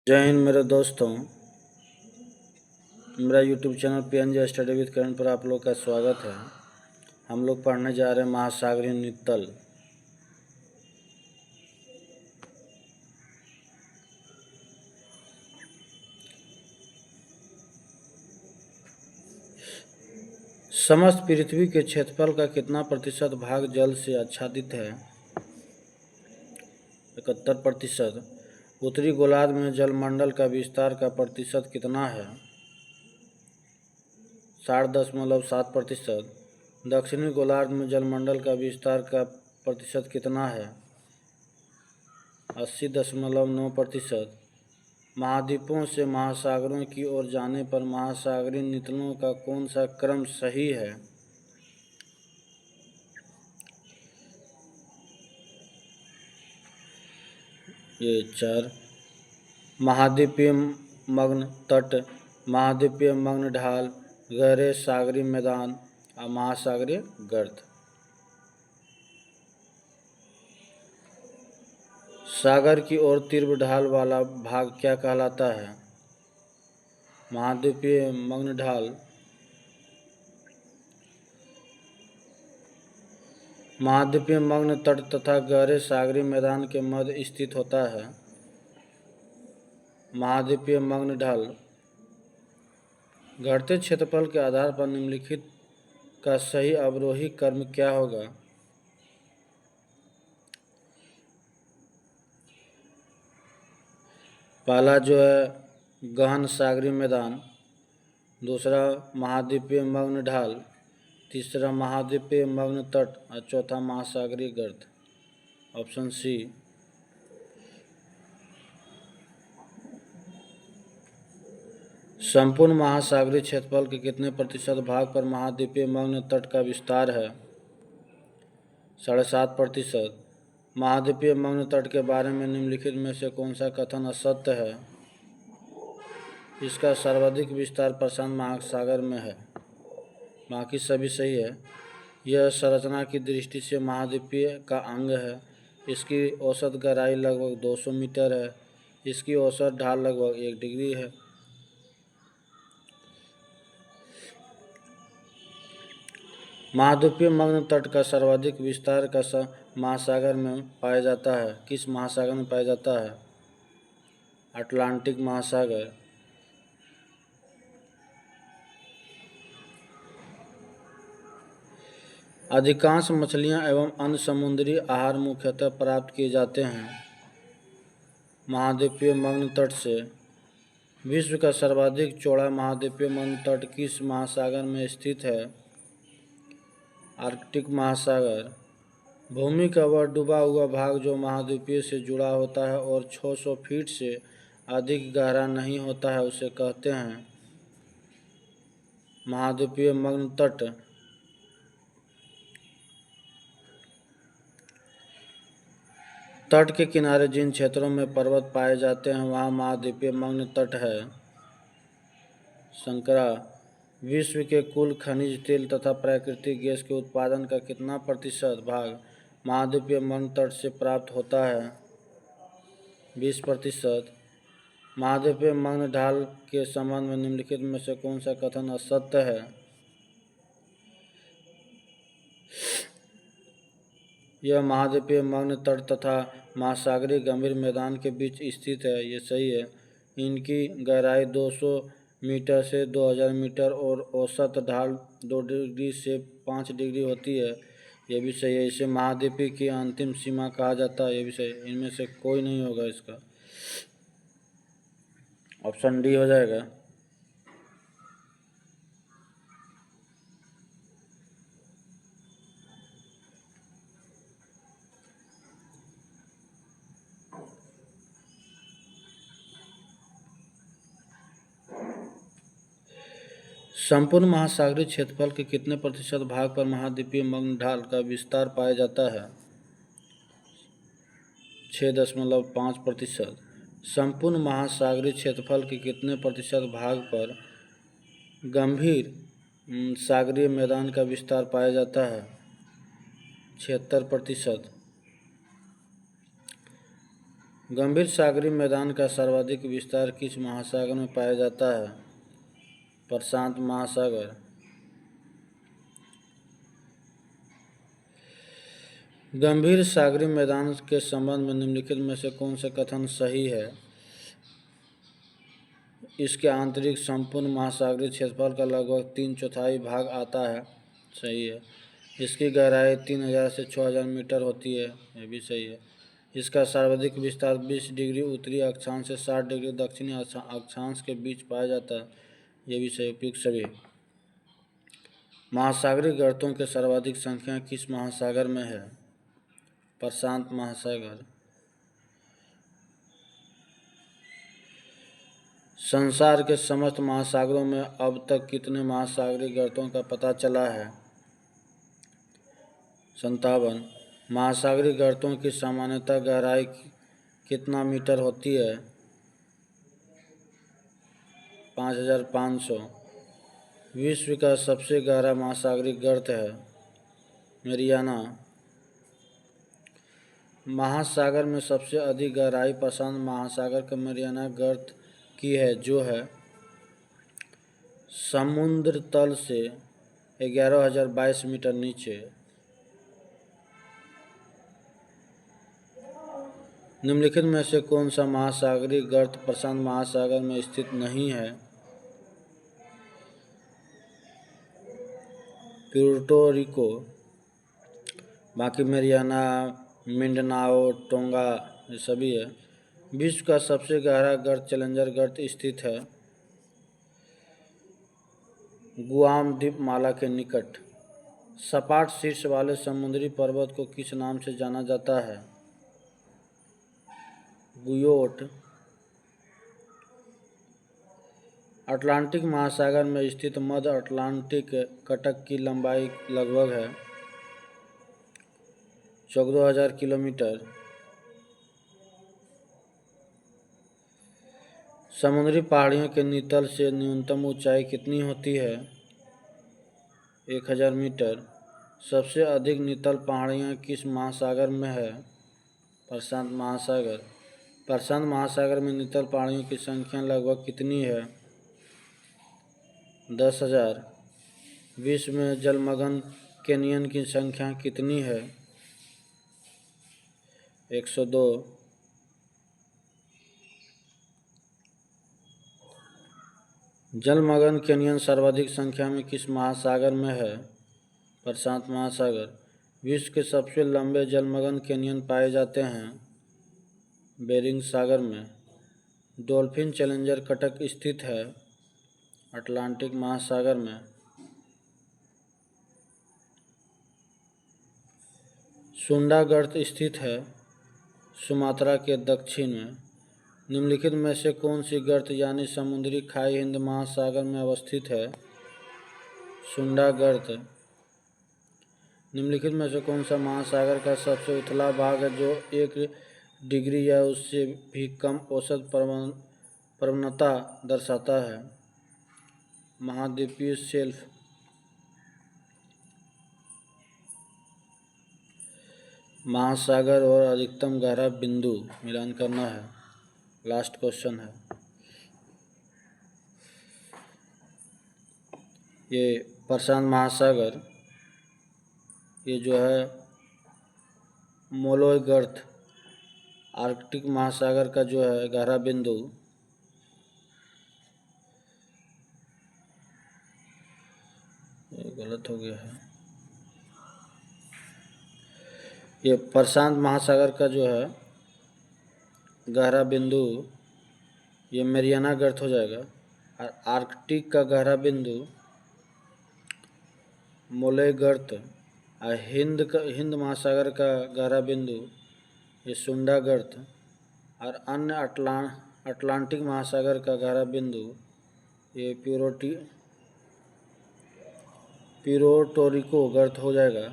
जय हिंद मेरे दोस्तों। मेरा YouTube channel PNJ study with Karan पर आप लोग का स्वागत है। हम लोग पढ़ने जा रहे हैं महासागरीय नितल। समस्त पृथ्वी के क्षेत्रफल का कितना प्रतिशत भाग जल से आच्छादित है? 71%। उत्तरी गोलार्ध में जलमंडल का विस्तार का प्रतिशत कितना है? 60.7%। दक्षिणी गोलार्ध में जलमंडल का विस्तार का प्रतिशत कितना है? 80.9%। महाद्वीपों से महासागरों की ओर जाने पर महासागरीय नितलों का कौन सा क्रम सही है? ये 4। महाद्वीपीय मग्न तट, महाद्वीपीय मग्न ढाल, गहरे सागरीय मैदान और महासागरीय गर्त। सागर की ओर तीव्र ढाल वाला भाग क्या कहलाता है? महाद्वीपीय मग्न ढाल। महाद्वीपीय मग्न तट तथा गहरे सागरीय मैदान के मध्य स्थित होता है। महाद्वीपीय मग्न ढाल। घटते क्षेत्रफल के आधार पर निम्नलिखित का सही अवरोही क्रम क्या होगा? पहला जो है गहन सागरीय मैदान, दूसरा महाद्वीपीय मग्न ढाल, तीसरा महाद्वीपीय मग्न तट और चौथा महासागरीय गर्त। Option C. संपूर्ण महासागरीय क्षेत्रफल के कितने प्रतिशत भाग पर महाद्वीपीय मग्न तट का विस्तार है? 7.5%। महाद्वीपीय मग्न तट के बारे में निम्नलिखित में से कौन सा कथन असत्य है? इसका सर्वाधिक विस्तार प्रशांत महासागर में है। बाकी सभी सही है। यह संरचना की दृष्टि से महाद्वीपीय का अंग है। इसकी औसत गहराई लगभग 200 मीटर है। इसकी औसत ढाल लगभग 1 डिग्री है। महाद्वीपीय मग्न तट का सर्वाधिक विस्तार का महासागर में पाया जाता है। किस महासागर में पाया जाता है? अटलांटिक महासागर। अधिकांश मछलियां एवं अन्य समुद्री आहार मुख्यतः प्राप्त किए जाते हैं महाद्वीपीय मग्न तट से। विश्व का सर्वाधिक चौड़ा महाद्वीपीय मग्न तट किस महासागर में स्थित है? आर्कटिक महासागर। भूमि का वह डूबा हुआ भाग जो महाद्वीपीय से जुड़ा होता है और 600 फीट से अधिक गहरा नहीं होता है उसे कहते हैं महाद्वीपीय मग्न तट। तट के किनारे जिन क्षेत्रों में पर्वत पाए जाते हैं वहाँ महाद्वीपीय मग्न तट है। संकरा। विश्व के कुल खनिज तेल तथा प्राकृतिक गैस के उत्पादन का कितना प्रतिशत भाग महाद्वीपीय मग्न तट से प्राप्त होता है? 20%। महाद्वीपीय मग्न ढाल के संबंध में निम्नलिखित में से कौन सा कथन असत्य है? यह महाद्वीपीय मग्न तट तथा महासागरीय गंभीर मैदान के बीच स्थित है। ये सही है। इनकी गहराई 200 मीटर से 2000 मीटर और औसत ढाल 2 डिग्री से 5 डिग्री होती है। ये भी सही है। इसे महाद्वीपीय की अंतिम सीमा कहा जाता है। ये भी सही है। इनमें से कोई नहीं होगा इसका। ऑप्शन डी हो जाएगा। संपूर्ण महासागरीय क्षेत्रफल के कितने प्रतिशत भाग पर महाद्वीपीय मग्न ढाल का विस्तार पाया जाता है? 6.5%। संपूर्ण महासागरीय क्षेत्रफल के कितने प्रतिशत भाग पर गंभीर सागरीय मैदान का विस्तार पाया जाता है? 76%। गंभीर सागरीय मैदान का सर्वाधिक विस्तार किस महासागर में पाया जाता है? प्रशांत महासागर। गंभीर सागरीय मैदान के संबंध में निम्नलिखित में से कौन सा कथन सही है? इसके आंतरिक संपूर्ण महासागरीय क्षेत्रफल का लगभग 3/4 भाग आता है। सही है। इसकी गहराई 3000 से 6000 मीटर होती है। यह भी सही है। इसका सर्वाधिक विस्तार 20 डिग्री उत्तरी अक्षांश से 60 डिग्री दक्षिणी अक्षांश के बीच पाया जाता है। यह भी सही। उपयुक्त सभी। महासागरीय गर्तों के सर्वाधिक संख्या किस महासागर में है? प्रशांत महासागर। संसार के समस्त महासागरों में अब तक कितने महासागरीय गर्तों का पता चला है? 57। महासागरीय गर्तों की सामान्यतः गहराई कितना मीटर होती है? 5500। विश्व का सबसे गहरा महासागरीय गर्त है मैरियाना। महासागर में सबसे अधिक गहराई प्रशांत महासागर के मैरियाना गर्त की है, जो है समुद्र तल से 11022 मीटर नीचे। निम्नलिखित में से कौन सा महासागरीय गर्त प्रशांत महासागर में स्थित नहीं है? Puerto Rico. बाकी मैरियाना, मिंडनाओ, टोंगा ये सभी है। विश्व का सबसे गहरा गर्त चैलेंजर गर्त स्थित है गुआम द्वीपमाला के निकट। सपाट शीर्ष वाले समुद्री पर्वत को किस नाम से जाना जाता है? गुयोट। अटलांटिक महासागर में स्थित मध्य अटलांटिक कटक की लंबाई लगभग है 14,000 किलोमीटर। समुद्री पहाड़ियों के नितल से न्यूनतम ऊंचाई कितनी होती है? 1000 मीटर। सबसे अधिक नितल पहाड़ियाँ किस महासागर में है? प्रशांत महासागर। प्रशांत महासागर में नितल पहाड़ियों की संख्या लगभग कितनी है? 10,000। विश्व में जलमग्न कैनियन की संख्या कितनी है? 102। जलमग्न कैनियन सर्वाधिक संख्या में किस महासागर में है? प्रशांत महासागर। विश्व के सबसे लंबे जलमग्न कैनियन पाए जाते हैं बेरिंग सागर में। डॉल्फिन चैलेंजर कटक स्थित है अटलांटिक महासागर में। सुंडा गर्त स्थित है सुमात्रा के दक्षिण में। निम्नलिखित में से कौन सी गर्त यानी समुद्री खाई हिंद महासागर में अवस्थित है? सुंडा गर्त। निम्नलिखित में से कौन सा महासागर का सबसे उथला भाग है जो 1 डिग्री या उससे भी कम औसत प्रवणता दर्शाता है? महाद्वीपीय शेल्फ। महासागर और अधिकतम गहरा बिंदु मिलान करना है। लास्ट क्वेश्चन है ये। प्रशांत महासागर ये जो है मोलोय गर्त आर्कटिक महासागर का जो है गहरा बिंदु ये गलत हो गया है। ये प्रशांत महासागर का जो है गहरा बिंदु ये मैरियाना गर्त हो जाएगा और आर्कटिक का गहरा बिंदु मोलोय गर्त और हिंद महासागर का गहरा बिंदु ये सुंडा गर्त और अन्य अटलांटिक महासागर का गहरा बिंदु ये प्यूर्टो रिको गर्त हो जाएगा।